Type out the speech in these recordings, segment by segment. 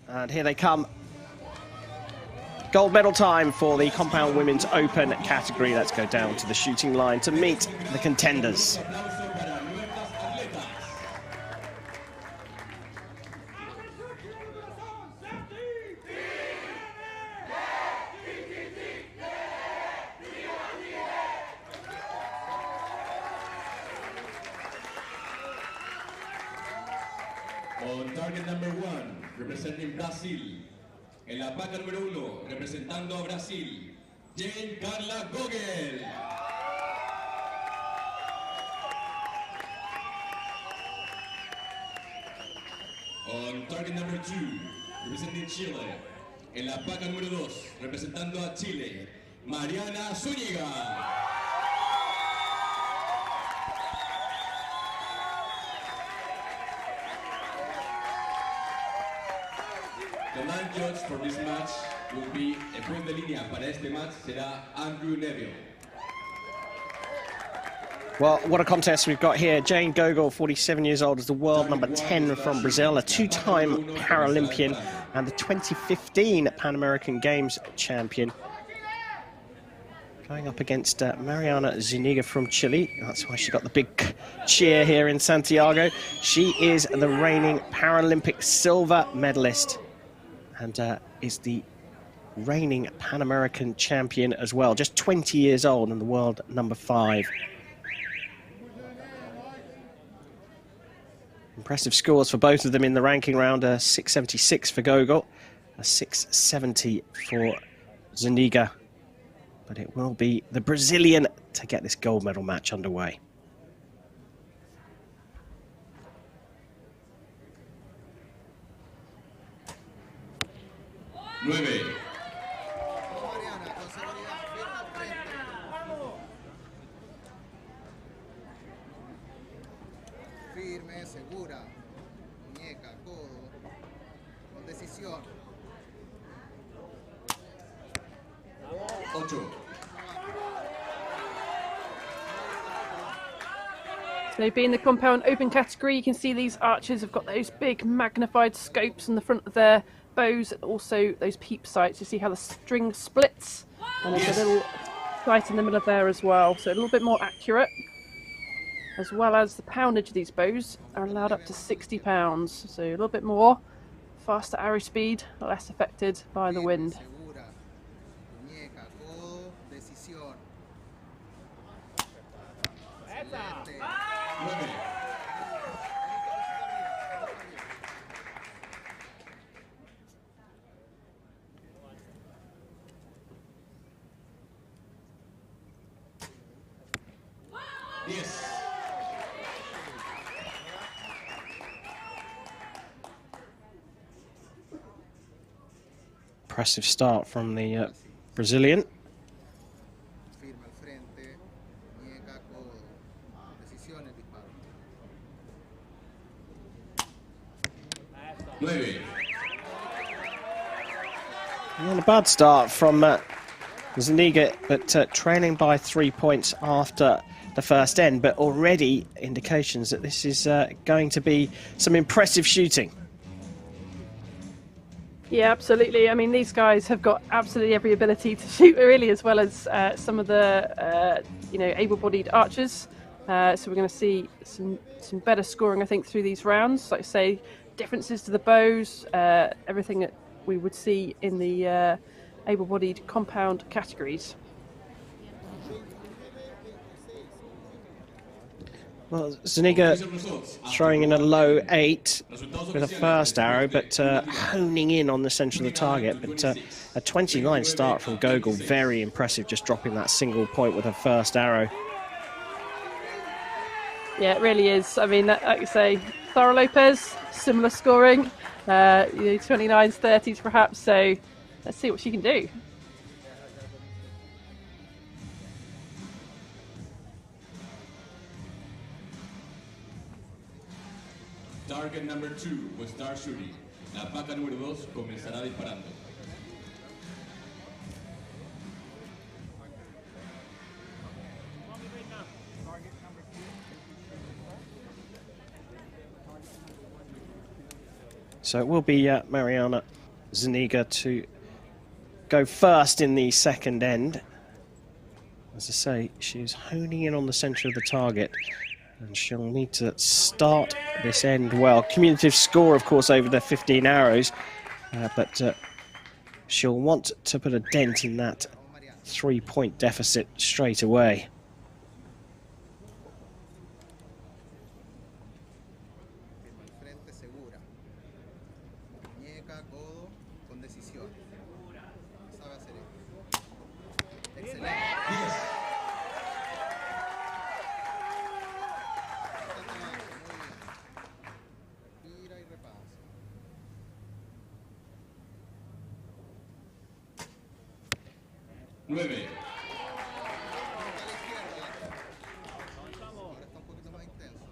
And here they come. Gold medal time for the compound women's open category. Let's go down to the shooting line to meet the contenders. On target number 1, representing Brazil. En la placa número 1, representando a Brasil, Karla Gogel. On target number 2, representing Chile. En la placa número 2, representando a Chile, Mariana Zuniga. The man judge for this match will be, el juez de línea para este match será Andrew Neville. Well, what a contest we've got here. Jane Gogel, 47 years old, is the world number 10 from Brazil, a two-time Paralympian and the 2015 Pan American Games champion. Going up against Mariana Zuniga from Chile. That's why she got the big cheer here in Santiago. She is the reigning Paralympic silver medalist and is the reigning Pan American champion as well. Just 20 years old and the world number 5. Impressive scores for both of them in the ranking round. A 676 for Gogel, a 670 for Zuniga. But it will be the Brazilian to get this gold medal match underway. Nueve. Firme, segura, muñeca, codo, con decisión. 8. So being the compound open category, you can see these archers have got those big magnified scopes on the front of their bows, and also those peep sights. You see how the string splits, and there's a little sight in the middle there as well, so a little bit more accurate, as well as the poundage of these bows are allowed up to 60 pounds, so a little bit more, faster arrow speed, less affected by the wind. Yes. Impressive start from the Brazilian. And a bad start from Zuniga, but trailing by 3 points after the first end, but already indications that this is going to be some impressive shooting. Yeah, absolutely. I mean, these guys have got absolutely every ability to shoot, really, as well as some of the able-bodied archers. So we're going to see some better scoring, I think, through these rounds. Like I say, differences to the bows, everything that we would see in the able-bodied compound categories. Well, Zuniga throwing in a low 8 with a first arrow, but honing in on the centre of the target. But a 29 start from Gogel, very impressive, just dropping that single point with her first arrow. Yeah, it really is. I mean, like I say, Sara Lopez, similar scoring, 29s, 30s perhaps, so let's see what she can do. Target number 2 will start shooting. La placa número 2 comenzará disparando. So it will be Mariana Zuniga to go first in the second end. As I say, she's honing in on the centre of the target, and she'll need to start this end well. Cumulative score, of course, over the 15 arrows, but she'll want to put a dent in that 3-point deficit straight away. Frente segura. Muñeca, codo, con decisión. Sabe hacer esto. Excelente. Respira y repasa. 9. Ahora está un poquito más intenso.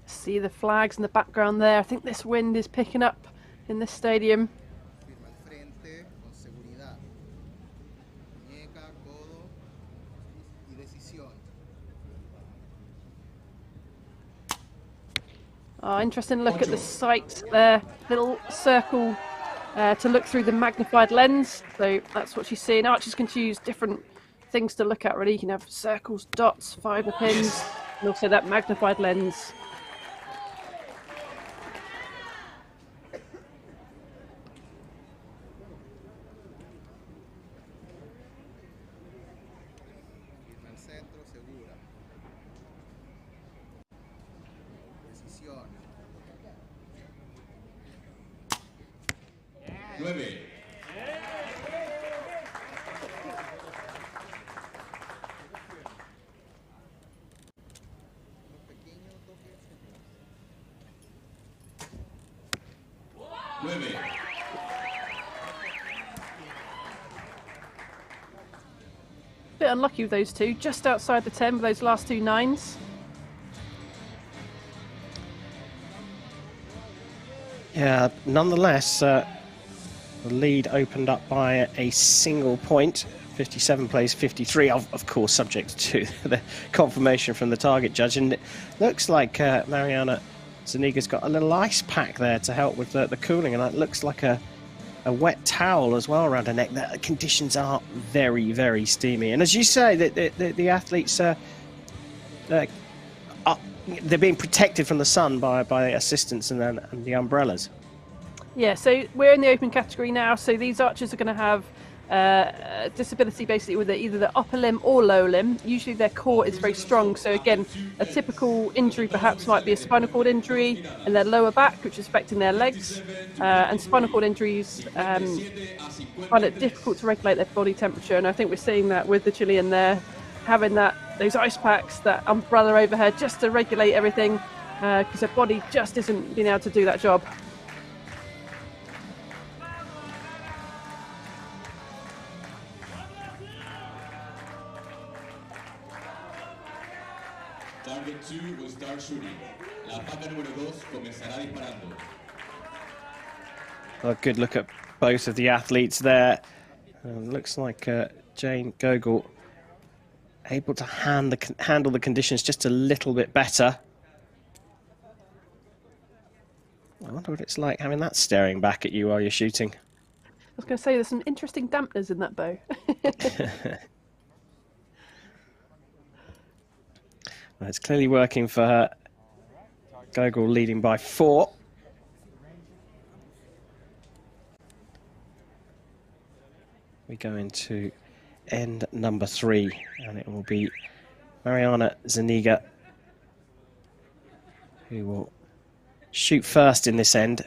See the flags in the background there. I think this wind is picking up in this stadium. Firma al frente con seguridad. Muñeca, codo y decisión. Oh, interesting look at the sight there. Little circle to look through the magnified lens. So that's what she's seeing. Archers can choose different things to look at, really. You can have circles, dots, fibre pins, and also that magnified lens. Firma al centro, segura. Decisión. 9. Unos pequeños toques. 9. Bit unlucky with those two, just outside the 10 with those last two 9s. Yeah, nonetheless, the lead opened up by a single point. 57 plays 53, of course, subject to the confirmation from the target judge. And it looks like Mariana Zuniga's got a little ice pack there to help with the cooling, and it looks like a wet towel as well around her neck. The conditions are very, very steamy. And as you say, the athletes they're being protected from the sun by assistants and the umbrellas. Yeah, so we're in the open category now, so these archers are going to have disability basically with either the upper limb or lower limb. Usually their core is very strong, so again, a typical injury perhaps might be a spinal cord injury in their lower back, which is affecting their legs, and spinal cord injuries find it difficult to regulate their body temperature, and I think we're seeing that with the Chilean there, having those ice packs, that umbrella over her just to regulate everything, because her body just isn't being able to do that job. Target 2 will start shooting. La paca número 2 comenzará disparando. A good look at both of the athletes there. Looks like Jane Gogel able to handle the conditions just a little bit better. I wonder what it's like having that staring back at you while you're shooting. I was going to say there's some interesting dampeners in that bow. Well, it's clearly working for her. Gogel leading by 4. We go into end number 3, and it will be Mariana Zuniga who will shoot first in this end.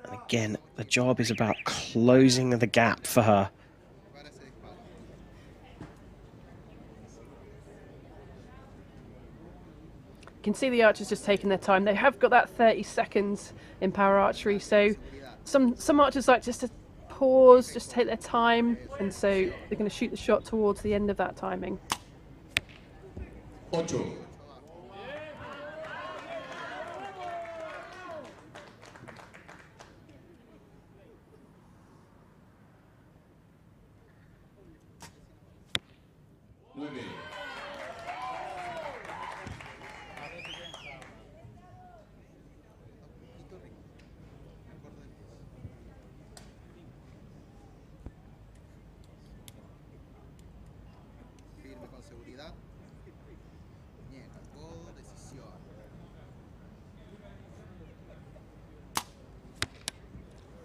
And again, the job is about closing the gap for her. You can see the archers just taking their time. They have got that 30 seconds in power archery, so some archers like just to pause, just take their time, and so they're going to shoot the shot towards the end of that timing. 8. 9.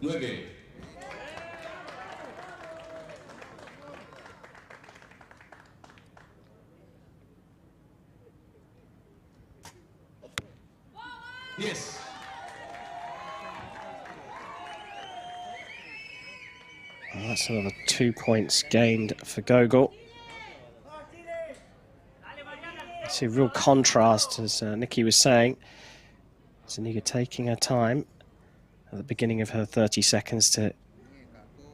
9. Yes. Well, that's another 2 points gained for Gogel. See a real contrast, as Nikki was saying. Zuniga taking her time at the beginning of her 30 seconds to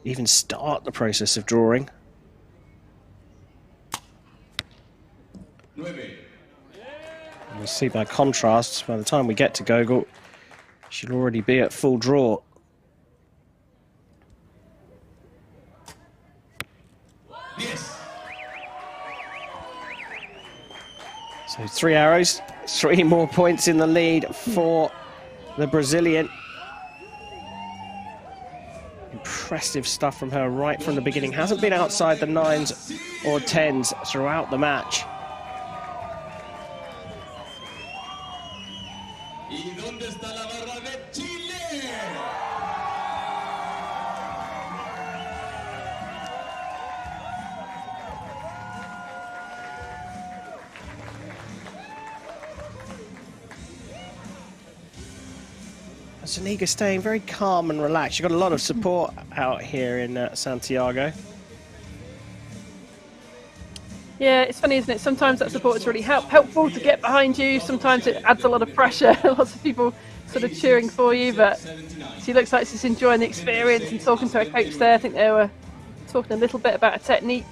even start the process of drawing. 9. And we'll see by contrast, by the time we get to Gogel, she'll already be at full draw. Yes. So 3 arrows, 3 more points in the lead for the Brazilian. Impressive stuff from her right from the beginning. Hasn't been outside the 9s or 10s throughout the match. ¿Y dónde está la barra de Chile? Zuniga staying very calm and relaxed. You've got a lot of support out here in Santiago. Yeah, it's funny, isn't it? Sometimes that support is really helpful to get behind you. Sometimes it adds a lot of pressure. Lots of people sort of cheering for you, but she looks like she's enjoying the experience and talking to her coach there. I think they were talking a little bit about her technique.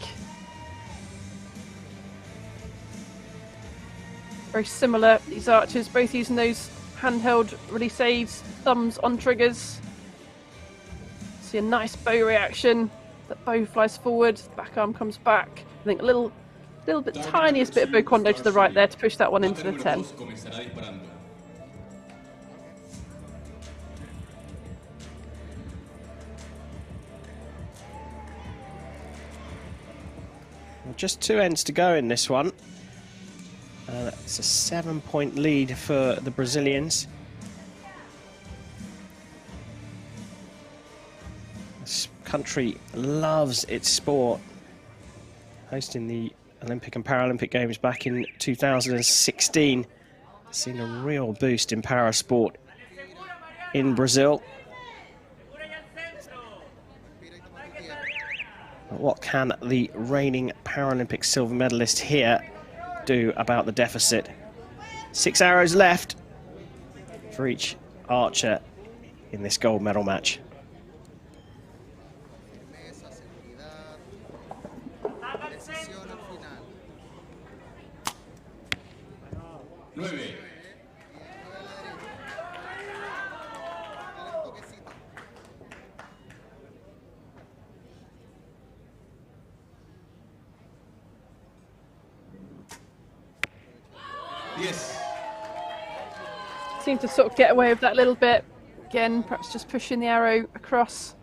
Very similar, these archers, both using those handheld release aids, thumbs on triggers. See a nice bow reaction. That bow flies forward, the back arm comes back. I think a little bit, tiniest bit of bow kondo to the right there to push that one into the 10. Well, just 2 ends to go in this one. It's a 7-point lead for the Brazilians. This country loves its sport, hosting the Olympic and Paralympic Games back in 2016. Seen a real boost in para sport in Brazil. But what can the reigning Paralympic silver medalist here do about the deficit? 6 arrows left for each archer in this gold medal match. Yes. Seemed to sort of get away with that a little bit. Again, perhaps just pushing the arrow across.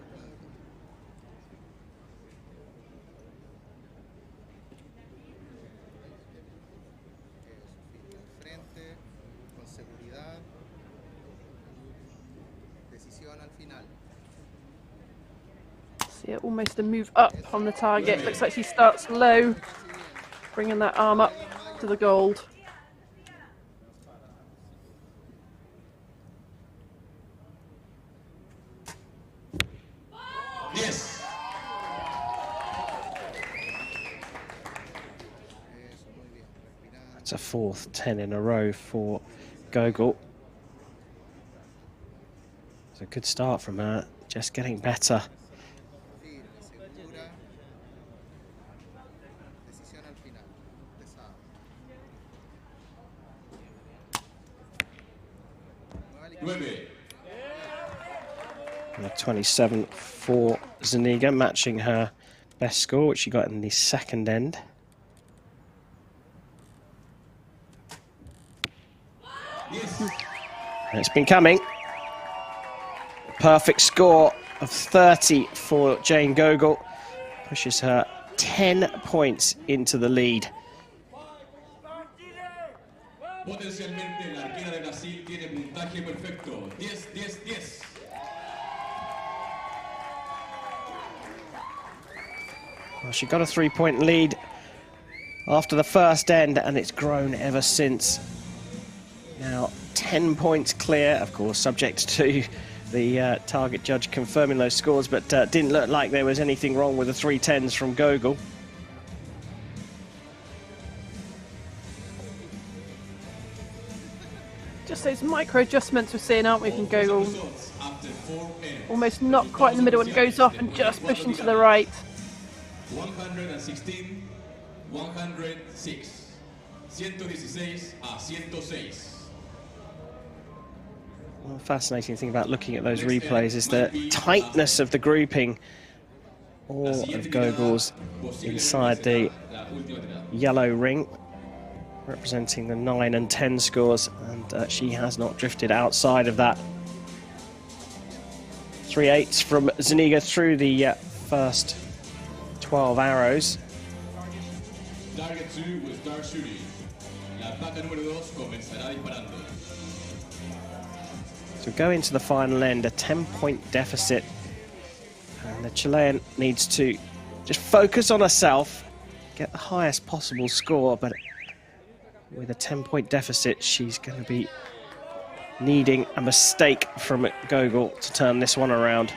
See almost a move up on the target. Looks like she starts low, bringing that arm up to the gold. Yes. That's a 4th 10 in a row for Gogel. It's a good start from her, just getting better. And a 27 for Zuniga, matching her best score, which she got in the 2nd end. Yes. And it's been coming. Perfect score of 30 for Jane Gogel. Pushes her 10 points into the lead. Potencialmente la arquera de Brasil tiene puntaje perfecto. 10, 10, 10. Well, she got a 3-point lead after the first end, and it's grown ever since. Now 10 points clear, of course, subject to the target judge confirming those scores, but didn't look like there was anything wrong with the 3-10s from Gogel. Just those micro adjustments we're seeing, aren't we, from Gogel? Almost not quite in the middle when it goes off and just pushing to the right. 116, 106, 116 a 106. Well, the fascinating thing about looking at those replays is the tightness of the grouping. All of Gogel's inside the yellow ring, representing the 9 and 10 scores, and she has not drifted outside of that. 3-8s from Zuniga through the first 12 arrows. Target 2 will start shooting. La vaca número 2 comenzará disparando. So go into the final end, a 10-point deficit, and the Chilean needs to just focus on herself, get the highest possible score, but with a 10-point deficit, she's going to be needing a mistake from Gogel to turn this one around.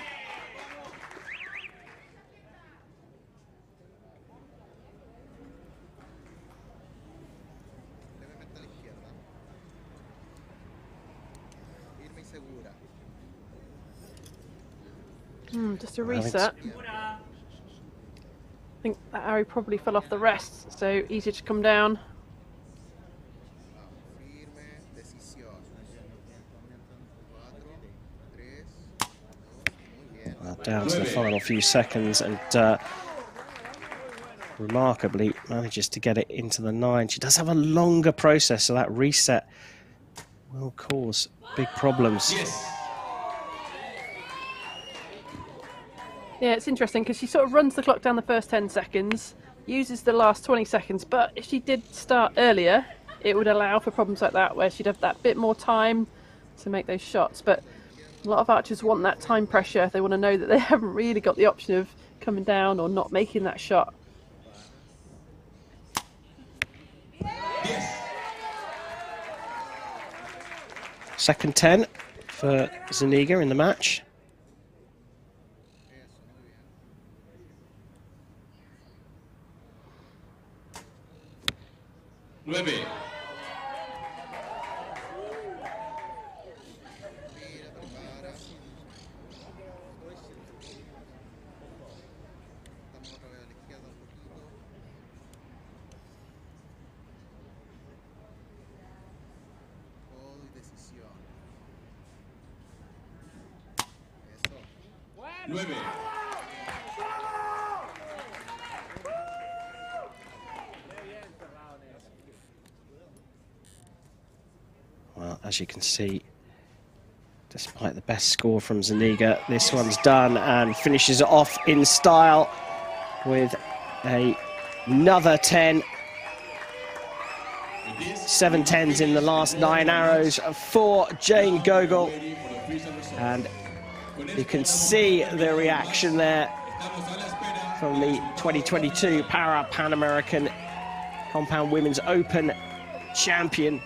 Just a reset. I think that arrow probably fell off the rest, so easier to come down. Well, down to the final few seconds, and remarkably manages to get it into the 9. She does have a longer process, so that reset will cause big problems. Yes. Yeah, it's interesting because she sort of runs the clock down the first 10 seconds, uses the last 20 seconds, but if she did start earlier, it would allow for problems like that, where she'd have that bit more time to make those shots. But a lot of archers want that time pressure. They want to know that they haven't really got the option of coming down or not making that shot. Second 10 for Zuniga in the match. Nueve. Nueve. Well, as you can see, despite the best score from Zuniga, this one's done and finishes it off in style with another 10. 7 10s in the last 9 arrows for Jane Gogel. And you can see the reaction there from the 2022 Para Pan American Compound Women's Open champion